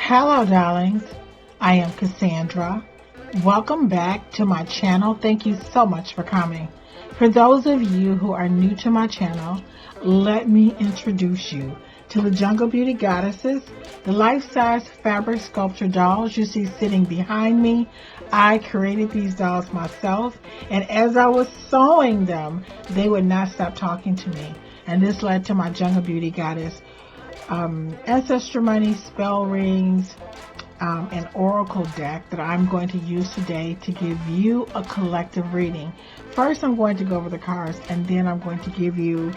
Hello, darlings. I am Cassandra. Welcome back to my channel. Thank you so much for coming. For those of you who are new to my channel, let me introduce you to the Jungle Beauty Goddesses, the life-size fabric sculpture dolls you see sitting behind me. I created these dolls myself, and as I was sewing them, they would not stop talking to me. And this led to my Jungle Beauty Goddess ancestor money, spell rings, an oracle deck that I'm going to use today to give you a collective reading. First, I'm going to go over the cards, and then I'm going to give you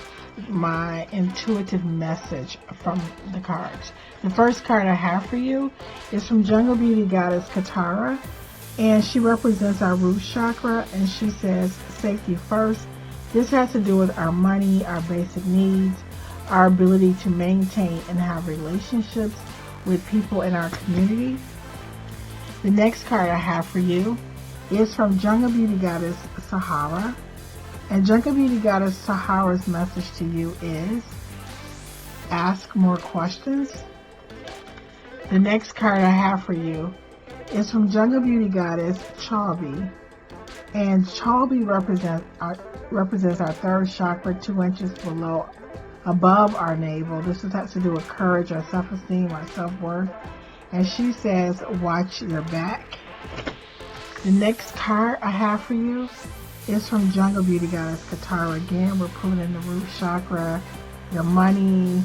my intuitive message from the cards. The first card I have for you is from Jungle Beauty Goddess Katara, and she represents our root chakra, and she says safety first. This has to do with our money, our basic needs, our ability to maintain and have relationships with people in our community. The next card I have for you is from Jungle Beauty Goddess Sahara. And Jungle Beauty Goddess Sahara's message to you is ask more questions. The next card I have for you is from Jungle Beauty Goddess Chalby. And Chalby represents our third chakra, 2 inches above our navel. This has to do with courage, our self-esteem, our self-worth. And she says, watch your back. The next card I have for you is from Jungle Beauty Goddess Katara. Again, we're pulling in the root chakra, your money,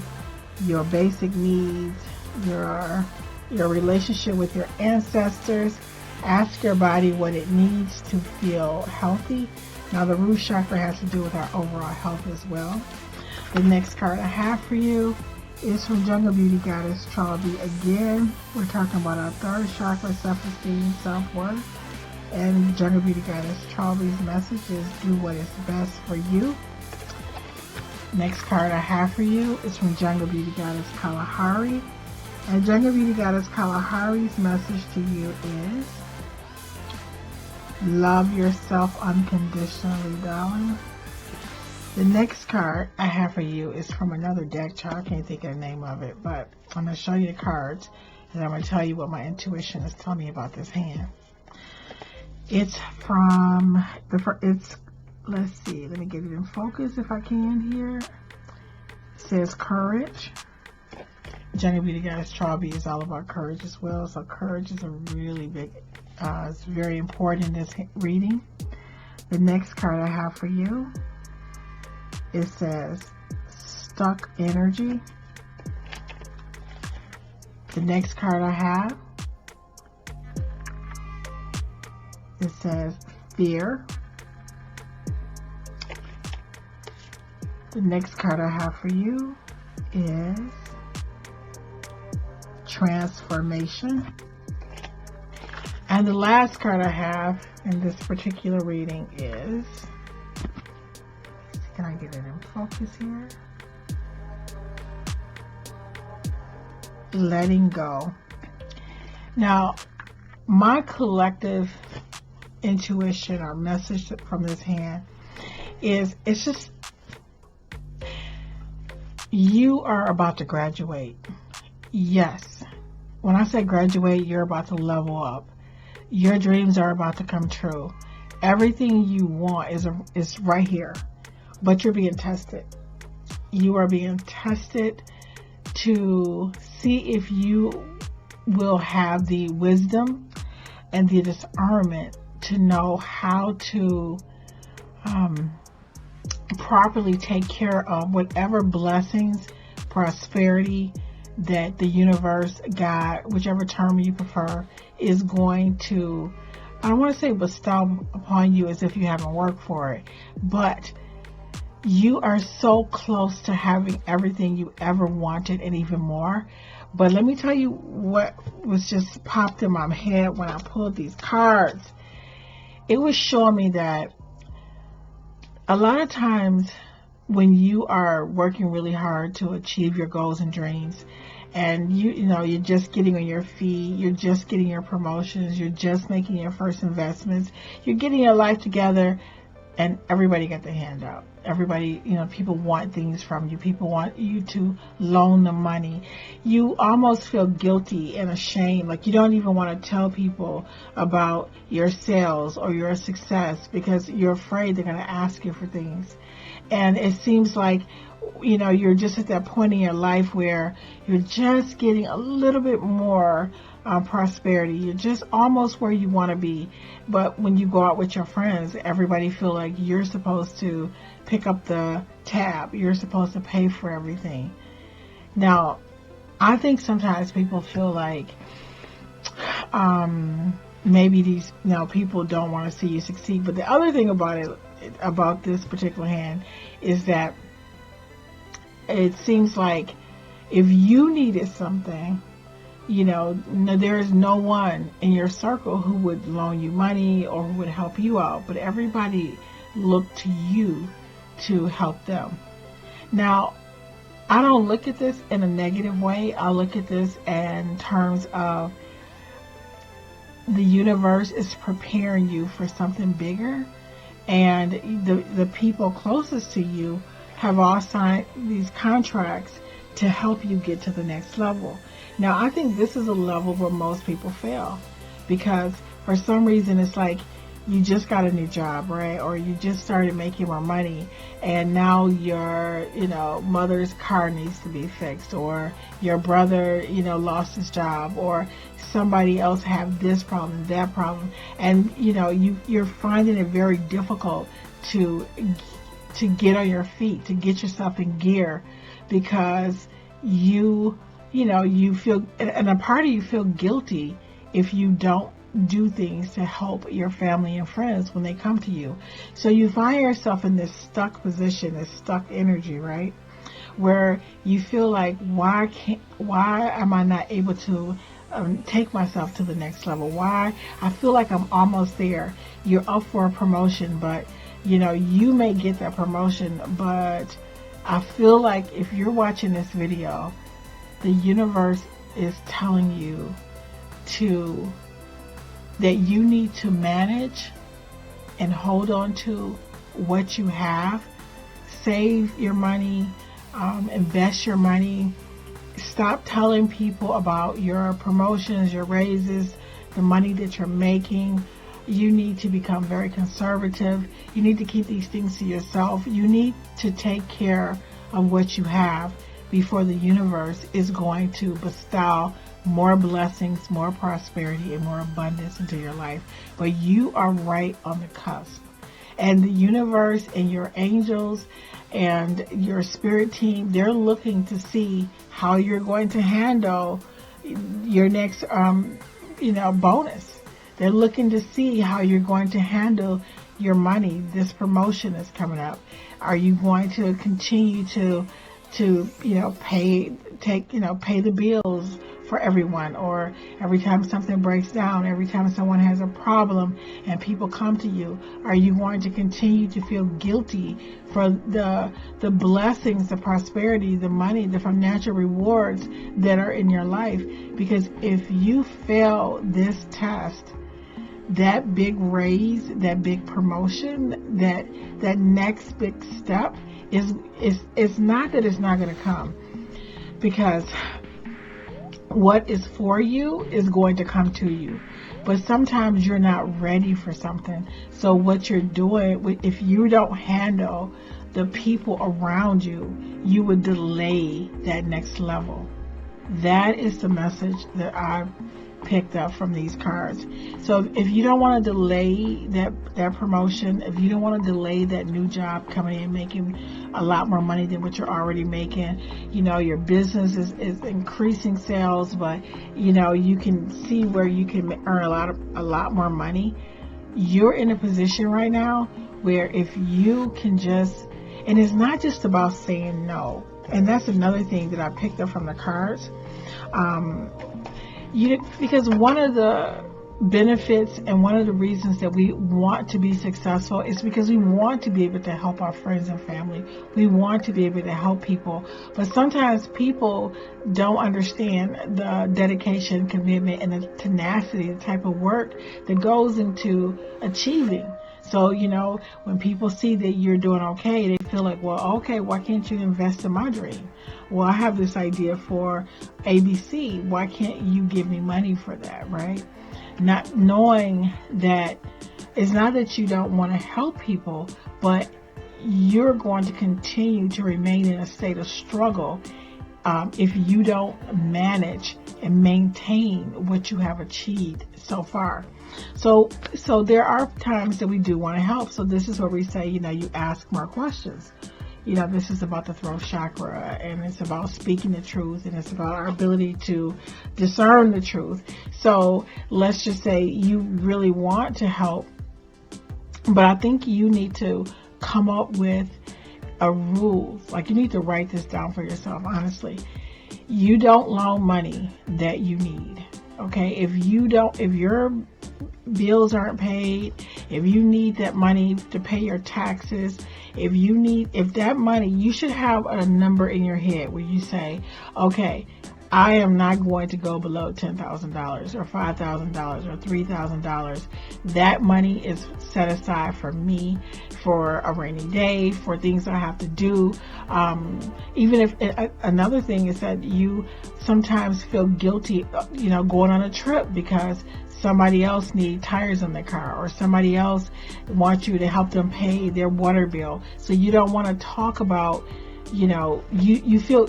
your basic needs, your relationship with your ancestors. Ask your body what it needs to feel healthy. Now, the root chakra has to do with our overall health as well. The next card I have for you is from Jungle Beauty Goddess Chalby. Again, we're talking about our third chakra, self-esteem, self-worth. And Jungle Beauty Goddess Chalby's message is do what is best for you. Next card I have for you is from Jungle Beauty Goddess Kalahari. And Jungle Beauty Goddess Kalahari's message to you is love yourself unconditionally, darling. The next card I have for you is from another deck chart. I can't think of the name of it, but I'm going to show you the cards, and I'm going to tell you what my intuition is telling me about this hand. It's from let's see, let me get it in focus if I can here. It says courage. Jungle Beauty Goddess Chalby is all about courage as well, so courage is a really big, it's very important in this reading. The next card I have for you, it says stuck energy. The next card I have, it says fear. The next card I have for you is transformation. And the last card I have in this particular reading is, can I get it in focus here? Letting go. Now, my collective intuition or message from this hand is, it's just, you are about to graduate. Yes. When I say graduate, you're about to level up. Your dreams are about to come true. Everything you want is right here. But you're being tested. You are being tested to see if you will have the wisdom and the discernment to know how to properly take care of whatever blessings, prosperity that the universe, God, whichever term you prefer, is going to, I don't want to say bestow upon you as if you haven't worked for it, but you are so close to having everything you ever wanted and even more. But let me tell you what was just popped in my head when I pulled these cards. It was showing me that a lot of times when you are working really hard to achieve your goals and dreams, and you're just getting on your feet, you're just getting your promotions, you're just making your first investments, you're getting your life together, and everybody got the handout. Everybody, people want things from you. People want you to loan them money. You almost feel guilty and ashamed. Like you don't even want to tell people about your sales or your success because you're afraid they're going to ask you for things. And it seems like, you're just at that point in your life where you're just getting a little bit more prosperity. You're just almost where you want to be. But when you go out with your friends, everybody feel like you're supposed to pick up the tab. You're supposed to pay for everything. Now, I think sometimes people feel like maybe these people don't want to see you succeed. But the other thing about this particular hand is that it seems like if you needed something, there is no one in your circle who would loan you money or who would help you out, but everybody looked to you to help them. Now, I don't look at this in a negative way. I look at this in terms of the universe is preparing you for something bigger, and the people closest to you have all signed these contracts to help you get to the next level. Now, I think this is a level where most people fail because for some reason it's like you just got a new job, right? Or you just started making more money and now your, mother's car needs to be fixed, or your brother, lost his job, or somebody else have this problem, that problem. And, you're finding it very difficult to get on your feet, to get yourself in gear because you feel, and a part of you feel guilty if you don't do things to help your family and friends when they come to you. So you find yourself in this stuck position, this stuck energy, right? Where you feel like, why am I not able to take myself to the next level? Why? I feel like I'm almost there. You're up for a promotion, but you may get that promotion, but I feel like if you're watching this video, the universe is telling you that you need to manage and hold on to what you have. Save your money, invest your money. Stop telling people about your promotions, your raises, the money that you're making. You need to become very conservative. You need to keep these things to yourself. You need to take care of what you have before the universe is going to bestow more blessings, more prosperity, and more abundance into your life. But you are right on the cusp. And the universe and your angels and your spirit team, they're looking to see how you're going to handle your next, bonus. They're looking to see how you're going to handle your money. This promotion is coming up. Are you going to continue to pay the bills for everyone, or every time something breaks down, every time someone has a problem and people come to you, are you going to continue to feel guilty for the blessings, the prosperity, the money, the financial rewards that are in your life? Because if you fail this test, that big raise, that big promotion, that next big step is not that it's not going to come, because what is for you is going to come to you. But sometimes you're not ready for something. So what you're doing, if you don't handle the people around you, you would delay that next level. That is the message that I picked up from these cards. So if you don't want to delay that promotion, if you don't want to delay that new job coming in, making a lot more money than what you're already making, your business is increasing sales, but you can see where you can earn a lot more money. You're in a position right now where if you can just, and it's not just about saying no, and that's another thing that I picked up from the cards. Because one of the benefits and one of the reasons that we want to be successful is because we want to be able to help our friends and family. We want to be able to help people. But sometimes people don't understand the dedication, commitment, and the tenacity, the type of work that goes into achieving So, when people see that you're doing okay, they feel like, well, okay, why can't you invest in my dream? Well, I have this idea for ABC. Why can't you give me money for that, right? Not knowing that it's not that you don't want to help people, but you're going to continue to remain in a state of struggle if you don't manage and maintain what you have achieved so far. So there are times that we do want to help. So this is where we say, you ask more questions. This is about the throat chakra, and it's about speaking the truth, and it's about our ability to discern the truth. So let's just say you really want to help, but I think you need to come up with a rule. Like, you need to write this down for yourself, honestly. You don't loan money that you need. Okay? If your bills aren't paid, if you need that money to pay your taxes, if that money, you should have a number in your head where you say, okay, I am not going to go below $10,000 or $5,000 or $3,000. That money is set aside for me, for a rainy day, for things I have to do. Even if another thing is that you sometimes feel guilty, going on a trip because somebody else needs tires on their car, or somebody else wants you to help them pay their water bill. So you don't want to talk about, you feel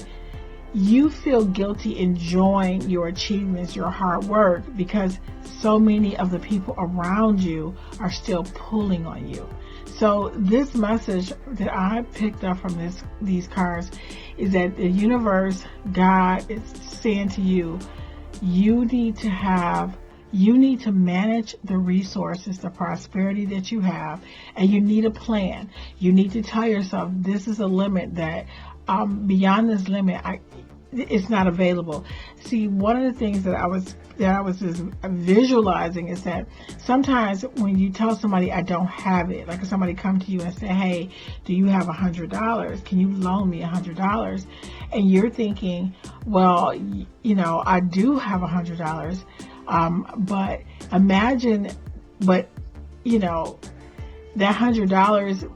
guilty enjoying your achievements, your hard work, because so many of the people around you are still pulling on you. So this message that I picked up from these cards is that the universe, God, is saying to you, you need to manage the resources, the prosperity that you have, and you need a plan. You need to tell yourself, this is a limit that beyond this limit, it's not available. See, one of the things that I was just visualizing is that sometimes when you tell somebody, I don't have it, like if somebody come to you and say, hey, do you have $100? Can you loan me $100? And you're thinking, well, I do have $100. But imagine, that $100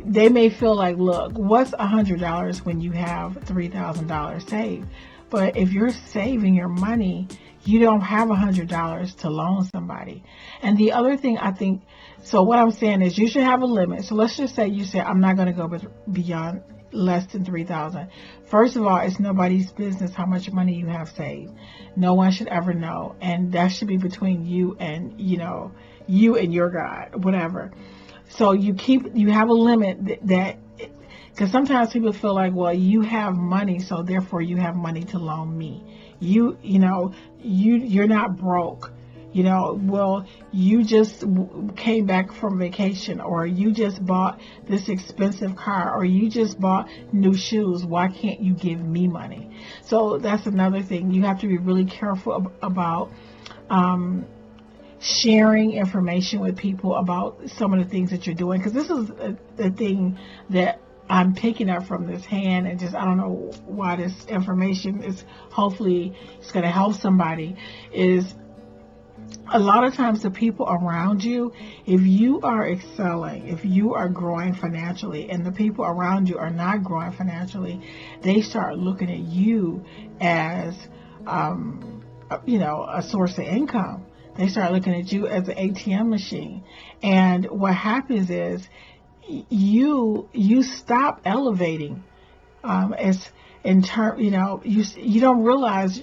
they may feel like, look, what's $100 when you have $3,000 saved? But if you're saving your money, you don't have $100 to loan somebody. And the other thing I think, so what I'm saying is you should have a limit. So let's just say you say, I'm not going to go beyond less than $3,000. First of all, it's nobody's business how much money you have saved. No one should ever know. And that should be between you and, you and your God, whatever. So you have a limit that, because sometimes people feel like, well, you have money, so therefore you have money to loan me. You're not broke. Well, you just came back from vacation, or you just bought this expensive car, or you just bought new shoes. Why can't you give me money? So that's another thing. You have to be really careful about sharing information with people about some of the things that you're doing, because this is the thing that I'm picking up from this hand, and just I don't know why this information is, hopefully it's going to help somebody, is a lot of times the people around you, if you are excelling, if you are growing financially, and the people around you are not growing financially, they start looking at you as a source of income. They start looking at you as an ATM machine. And what happens is you stop elevating you don't realize,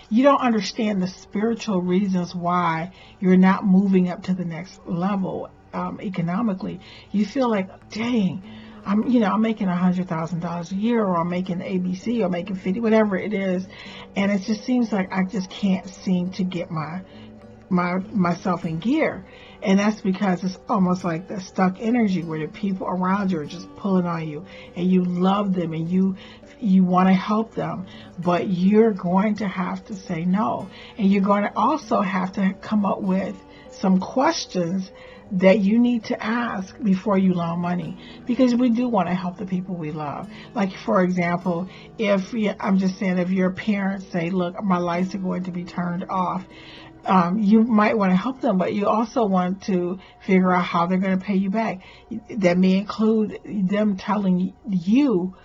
you don't understand the spiritual reasons why you're not moving up to the next level economically. You feel like, dang, I'm making $100,000 a year, or I'm making ABC, or making 50, whatever it is. And it just seems like I just can't seem to get myself in gear. And that's because it's almost like the stuck energy where the people around you are just pulling on you, and you love them, and you want to help them, but you're going to have to say no. And you're going to also have to come up with some questions that you need to ask before you loan money, because we do want to help the people we love. Like, for example, if your parents say, look, my lights are going to be turned off, you might want to help them, but you also want to figure out how they're going to pay you back. That may include them telling you,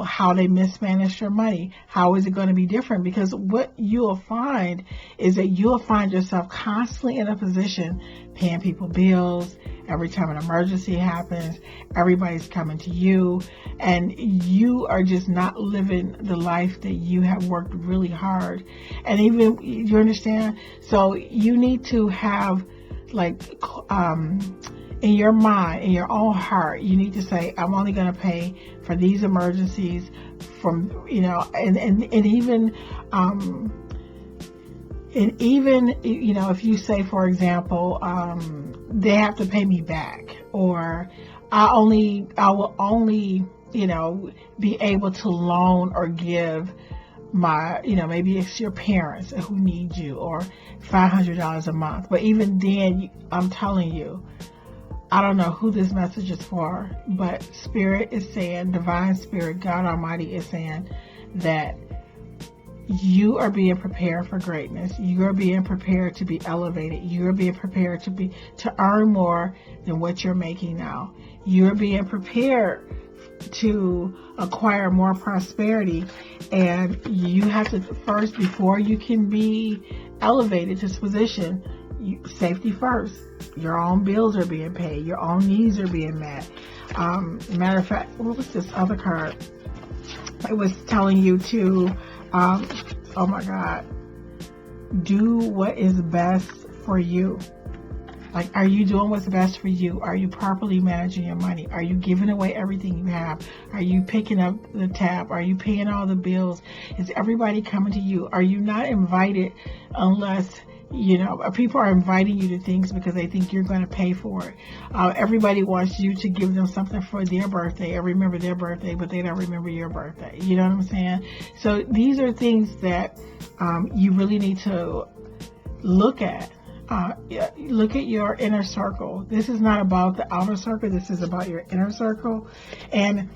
how they mismanaged your money. How is it going to be different? Because what you'll find is that you'll find yourself constantly in a position paying people bills. Every time an emergency happens, everybody's coming to you, and you are just not living the life that you have worked really hard. And even, you understand? So you need to have, in your mind, in your own heart, you need to say, I'm only going to pay for these emergencies from, and even, if you say, for example, they have to pay me back, or I will only, be able to loan or give my, maybe it's your parents who need you, or $500 a month. But even then, I'm telling you, I don't know who this message is for, but Spirit is saying, Divine Spirit, God Almighty is saying that you are being prepared for greatness. You are being prepared to be elevated. You are being prepared to earn more than what you're making now. You're being prepared to acquire more prosperity, and you have to first, before you can be elevated to this position, safety first. Your own bills are being paid. Your own needs are being met. Matter of fact, what was this other card? It was telling you to, oh my God, do what is best for you. Like, are you doing what's best for you? Are you properly managing your money? Are you giving away everything you have? Are you picking up the tab? Are you paying all the bills? Is everybody coming to you? Are you not invited unless, people are inviting you to things because they think you're going to pay for it. Everybody wants you to give them something for their birthday or remember their birthday, but they don't remember your birthday. You know what I'm saying? So these are things that you really need to look at. Look at your inner circle. This is not about the outer circle. This is about your inner circle. And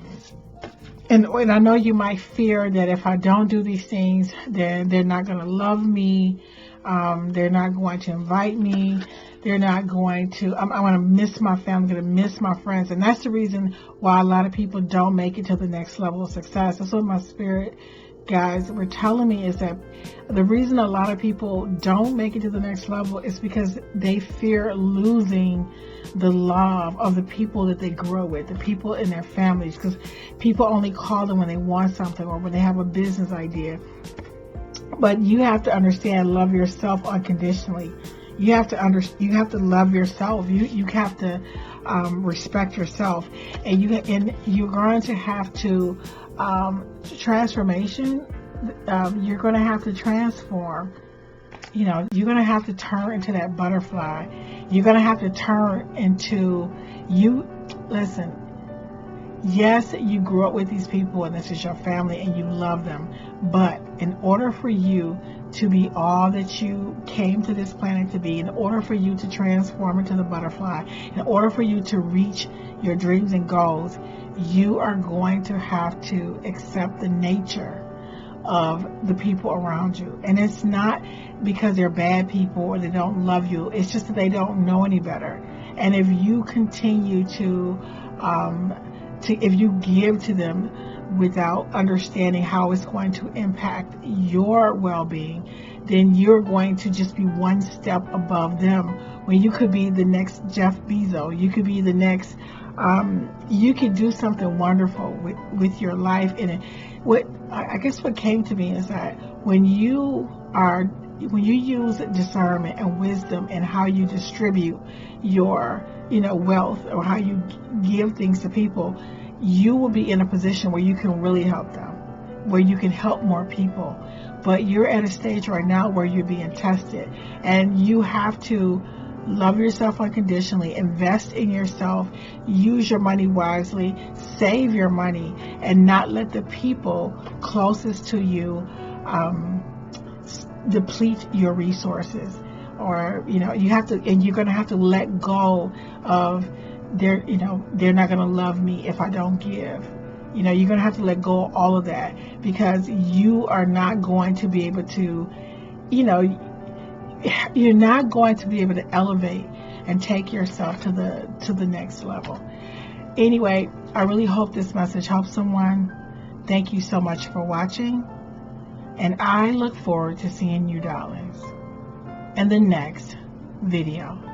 I know you might fear that if I don't do these things, then they're not going to love me. They're not going to invite me. They're not going to, I'm going to miss my family. I'm going to miss my friends. And that's the reason why a lot of people don't make it to the next level of success. That's what my spirit guys were telling me, is that the reason a lot of people don't make it to the next level is because they fear losing the love of the people that they grow with, the people in their families, because people only call them when they want something or when they have a business idea. But you have to understand, love yourself unconditionally. You have to love yourself. You have to respect yourself, and you're going to have to transformation. You're going to have to transform. You're going to have to turn into that butterfly. You're going to have to turn into you. Listen. Yes, you grew up with these people and this is your family and you love them. But in order for you to be all that you came to this planet to be, in order for you to transform into the butterfly, in order for you to reach your dreams and goals, you are going to have to accept the nature of the people around you. And it's not because they're bad people or they don't love you. It's just that they don't know any better. And if you continue if you give to them without understanding how it's going to impact your well-being, then you're going to just be one step above them, when you could be the next Jeff Bezos. You could be the next, you could do something wonderful with your life. And I guess what came to me is that when you use discernment and wisdom and how you distribute your wealth, or how you give things to people, you will be in a position where you can really help them, where you can help more people. But you're at a stage right now where you're being tested, and you have to love yourself unconditionally, invest in yourself, use your money wisely, save your money, and not let the people closest to you deplete your resources, or, you know, you have to, and you're going to have to let go of they're not going to love me if I don't give. You know, you're going to have to let go of all of that, because you are not going to be able to, you know, you're not going to be able to elevate and take yourself to the next level. Anyway, I really hope this message helps someone. Thank you so much for watching, and I look forward to seeing you, darlings, in the next video.